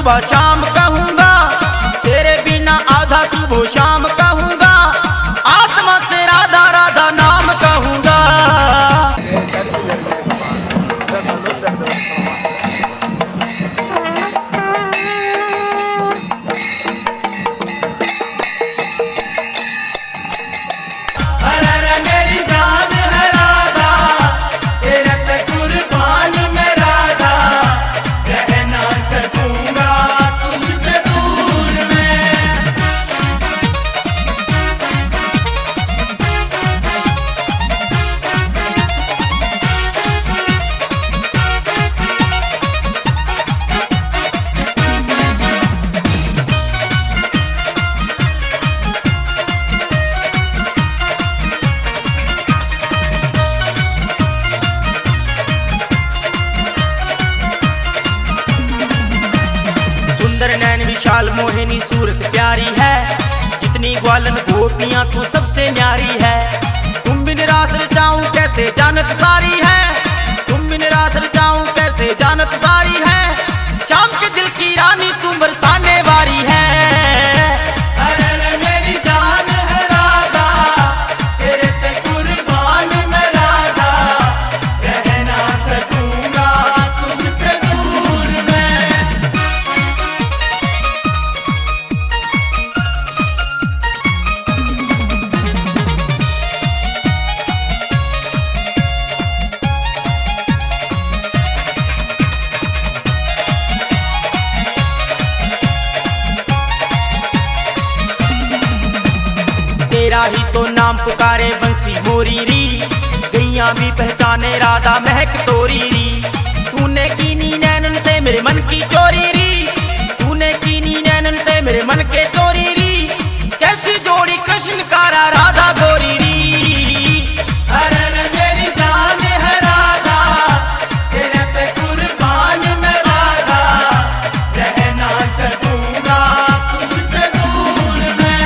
सुबह शाम कहूंगा, तेरे बिना आधा सुबह शाम कहूंगा, आत्मा से राधा राधा नाम कहूंगा। विशाल मोहिनी सूरत प्यारी है, जितनी ग्वालन गोपियां तू सबसे न्यारी है। तुम बिन रास रचाऊं कैसे जानत सारी है, तुम बिन रास रचाऊं कैसे जानत सारी है। शाम के दिल की रानी तू बरसाने वाली है। तेरा ही तो नाम पुकारे बंसी मोरी री, गैया भी पहचाने राधा महक तोरी री। तूने कीनी नैनन से मेरे मन की चोरी री, तूने कीनी नैनन से मेरे मन के चोरी री। कैसी जोड़ी कृष्ण कारा राधा गोरी री। अरे मेरी जान है राधा, तेरे पे कुर्बान मैं राधा, रह ना सकूंगा तुझसे दूर मैं।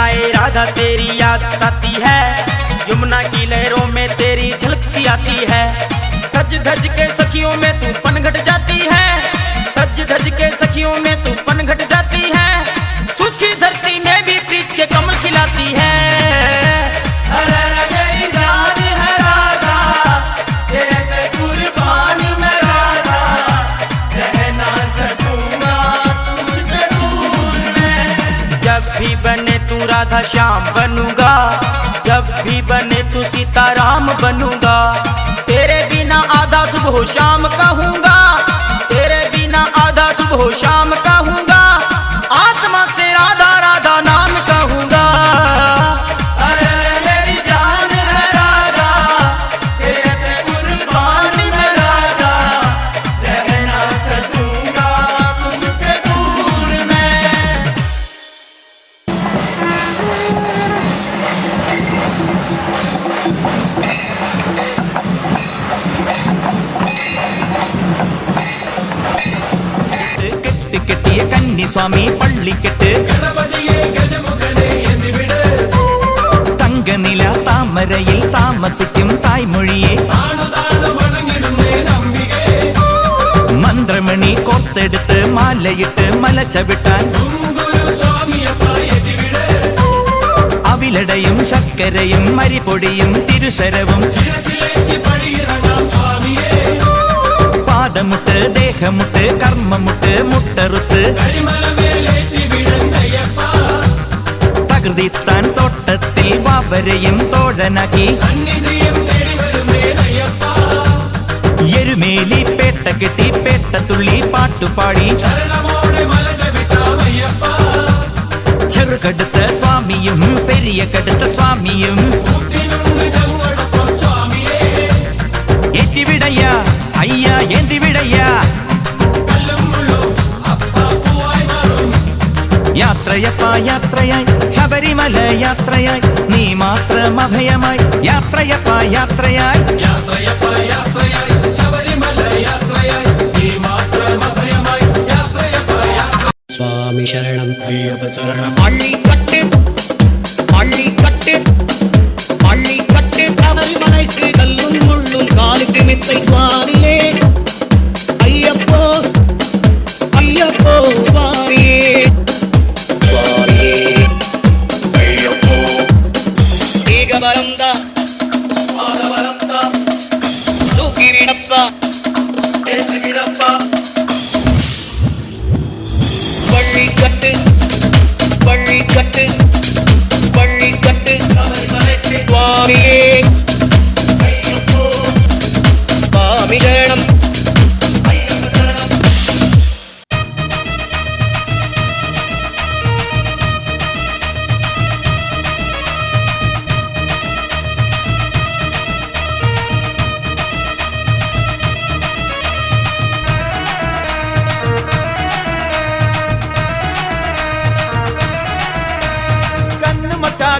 आए राधा तेरी याद सताती है, यमुना की लहरों में तेरी झलक सी आती है। सज धज के सखियों में तू पनघट जाती है, सज धज के सखियों में तू पनघट जाती है। सूखी धरती में भी प्रीत के कमल खिलाती है। जब भी बने तू राधा श्याम बनूंगा, जब भी बने तू सीताराम बनूंगा। तेरे बिना आधा सुबह शाम कहूंगा, तेरे बिना आधा सुबह शाम कहूंगा, आत्मा से राधा राधा नाम कहूंगा। अरे मेरी जान है राधा, तेरे पे कुर्बान मैं राधा, रह ना सकूंगा तुझसे दूर मैं। கெட்டிய கன்னி சுவாமி பள்ளி கெட்டு தங்க நிலா தாமரையில் தாமசிக்கும் தாய்மொழியே மந்திரமணி கோத்தெடுத்து மாலையிட்டு மலச்சவிட்டான் அவிலடையும் சர்க்கரையும் மரிபொடியும் திருசரவும் பாதமுட்டு தேகமுட்டு கர்மமுட்டு முட்டறுத்து தகுதி ചോദിത്താൻ തോട്ടത്തിൽ വാവരെയും തോഴനാക്കി എരുമേലി പേട്ട കെട്ടി പേട്ടത്തുള്ളി പാട്ടുപാടി ചെറുകടുത്ത സ്വാമിയും പെരിയ കടുത്ത സ്വാമിയും ഏറ്റിവിടയ്യ അയ്യ ഏന്തിവിടയ്യ യാത്രയപ്പ യാത്രയായി ശബരിമല യാത്രയായി നീ മാത്രം അഭയമായി യാത്രയപ്പ യാത്രയായി യാത്രയപ്പ യാത്രയായി ശബരിമല യാത്രയായി നീ മാത്രം അഭയമായി യാത്രയപ്പ സ്വാമി ശരണം അയ്യപ്പ ശരണം പള്ളിക്കട്ട് പള്ളിക്കട്ട് പള്ളിക്കട്ട് ശബരിമലയ്ക്ക് കല്ലും മുള്ളും കാലുക്ക് മിത്തൈ സ്വാമിയേ അയ്യപ്പോ അയ്യപ്പോ സ്വാമിയേ வரந்தா பாத வரந்தா தூக்கி விடப்பா தேசி விடப்பா பள்ளிக்கட்டு பள்ளிக்கட்டு பள்ளிக்கட்டு சபரிமலைக்கு சுவாமியே ஐயப்போ சுவாமி சரணம் ஐயப்ப சரணம்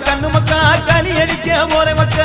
കണ്ണുമക്ക കലിയടിക്ക പോലെ മക്ക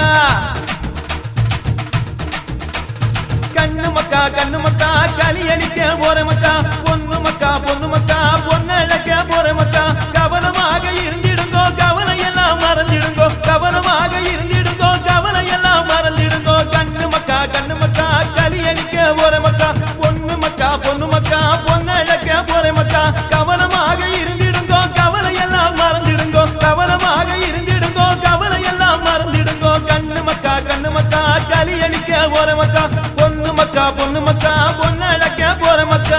കണ്ണുമക്ക കലിയടിക്ക പോലെ മക്ക പൊന്നുമക്ക പൊന്നഴക്ക പോലെ മക്ക കവനமாக இருந்திடுங்கோ கவலையெல்லாம் மறந்திடுங்கோ கவனமாக இருந்திடுங்கோ கவலையெல்லாம் மறந்திடுங்கோ கண்ணுமக்க கலியடிக்க പോലെ மக்க பொன்னுமக்க பொன்னழக்க പോലെ மக்க கவனமாக இருந்திடுங்கோ கவலையெல்லாம் மறந்திடுங்கோ கவனமாக இருந்திடுங்கோ கவலையெல்லாம் மறந்திடுங்கோ கண்ணுமக்க கலியடிக்க പോലെ மக்க பொன்னுமக்க பொன்னழக்க പോലെ மக்க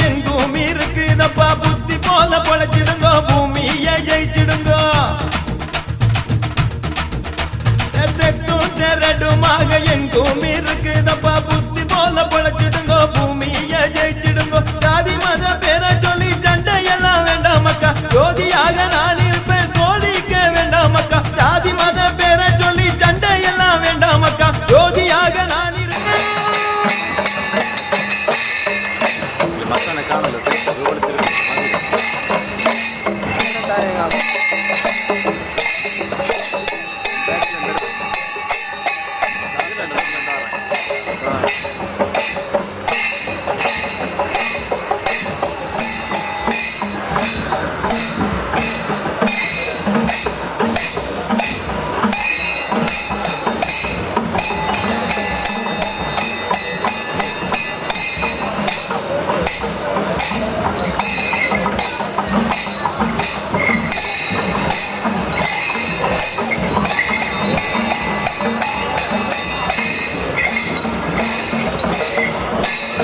எங்கும் இருக்குதப்பா புத்தி போல பொழைச்சிடுங்கோ பூமியை ஜெயிச்சிடுங்கோ தெரடுமாக எங்கும் இருக்குதப்பா புத்தி போல பொழைச்சிடுங்கோ பூமியை ஜெயிச்சிடுங்கோ ஜாதி மத பேரை சொல்லி சண்டையெல்லாம் வேண்டாம் மக்கா ஜோதியாக நான் இருப்பேன் சோதிக்க வேண்டாம் மக்கா ஜாதி மத பேரை சொல்லி சண்டையெல்லாம் வேண்டாம் மக்கா ஜோதியாக நான் இருப்பேன்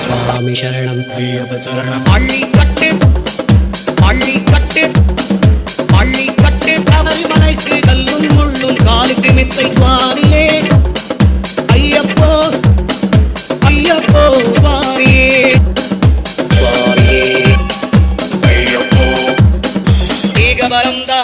சுவாமி சரணம் ஐயப்ப சரணம் பள்ளிக்கட்டு பள்ளிக்கட்டு பள்ளிக்கட்டு சபரிமலைக்கு கல்லும் முள்ளும் காலுக்கு மித்தை சுவாமியே ஐயப்போ ஐயப்போ சுவாமியே சுவாமியே ஐயப்போ ஏக வரந்தா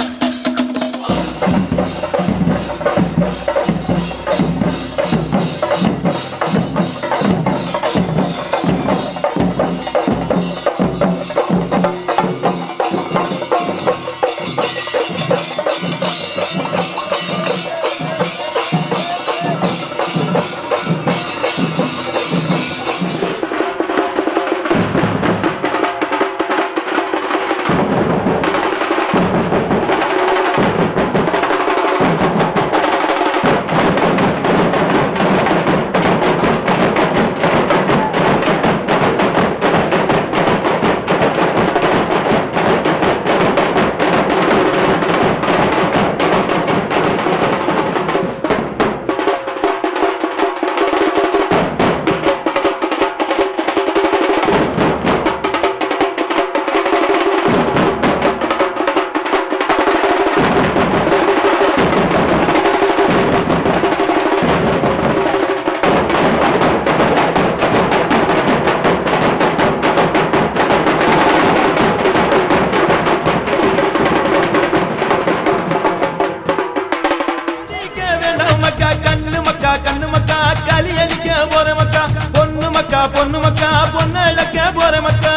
மக்கா பொண்ணு இழக்க போற மக்கா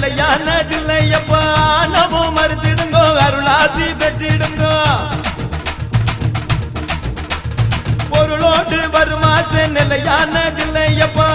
நிலையானதில்லையப்பா நவோ மறுத்திடுங்கோ அருளாசி பெற்றிடுங்கோ பொருளோடு வருமாசு நிலையானதில்லையப்பா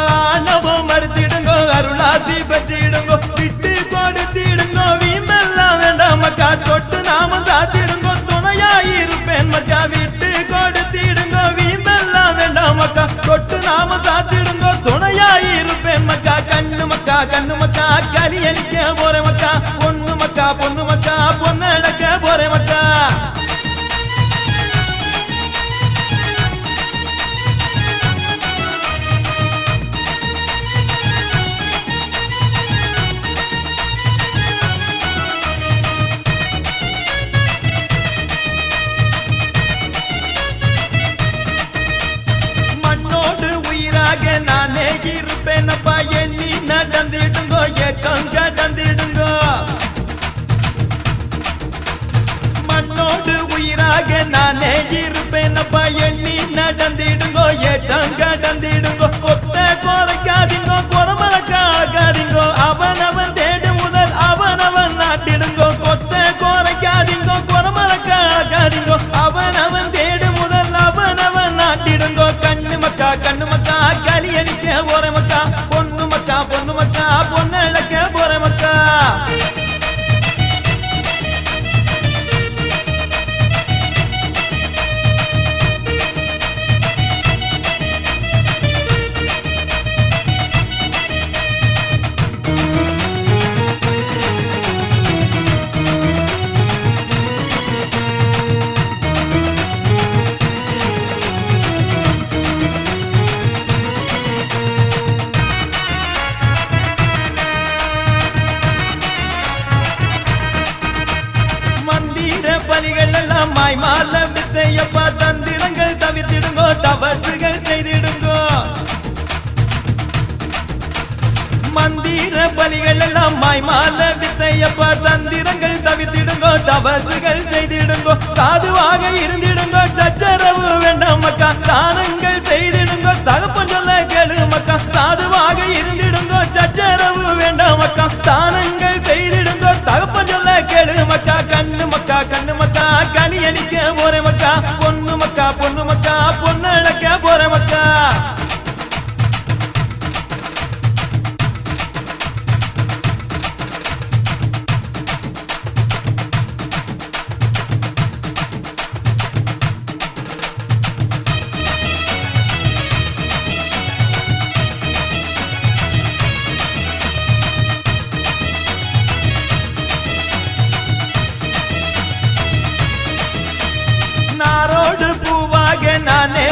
நவோ மறுத்திடுங்கோ அருளாசி பெற்றிடுங்கோ விட்டு கொடுத்திடுங்கோ வீமெல்லாம் வேண்டாம் மக்கா தொட்டு நாம சாத்திடுங்கோ துணையாயிருப்பேன் மக்கா விட்டு கொடுத்திடுங்கோ வீமெல்லாம் வேண்டாம் மக்கா தொட்டு நாம சாத்திடுங்கோ துணையாயிருப்பேன் மக்கா கண்ணு மக்கா கலி அடிக்க போற மக்கா பொண்ணு மக்கா பொண்ணு அடக்க போற மக்கா மண்ணோடு உயிராக நானே இருப்பேனப்பா எண்ணி நடந்திடுங்கோ ஏக்கம் கடந்திடுங்கோ மண்ணோடு உயிராக நானே இருப்பேனப்பா எண்ணி நடந்திடுங்கோ ஏக்கம் கடந்திடுங்கோ கொத்த குறைக்காதீங்கோ குறமளக்காகாதீங்கோ அவனவன் தேடு முதல் அவனவன் நாட்டிடுங்கோ கொத்த குறைக்காதீங்கோ குறமளக்காகாதீங்கோ அவனவன் தேடு முதல் அவனவன் நாட்டிடுங்கோ கண்ணு மக்கா கலி அடிக்க போற மக்கா பொண்ணு மக்கா பொண்ணு இழக்க போற மக்கா பலிகள் எல்லாம் மாய்மால வித்தையப்பா தந்திரங்கள் தவிர்த்திடுங்கோ தவறுகள் செய்திடுங்கோ மந்திர பலிகள் எல்லாம் மாய்மால வித்தையப்பா தந்திரங்கள் தவிர்த்திடுங்கோ தவறுகள் செய்திடுங்கோ சாதுவாக இருந்திடுங்கோ சச்சரவு வேண்டாம் மக்கா தானங்கள் செய்திடுங்கோ தகப்பன் சொல்ல கேளு மக்கா சாதுவாக இருந்திடுங்கோ சச்சரவு வேண்டாம் மக்கா தானங்கள் செய்திடுங்கோ தகப்பன் சொல்ல கேளு மக்கா கண்ணு மக்கா கனி அடிக்க போற மக்கா பொண்ணு மக்கா பொண்ணு இழக்க போற மக்கா நாரோடு பூவாக நானே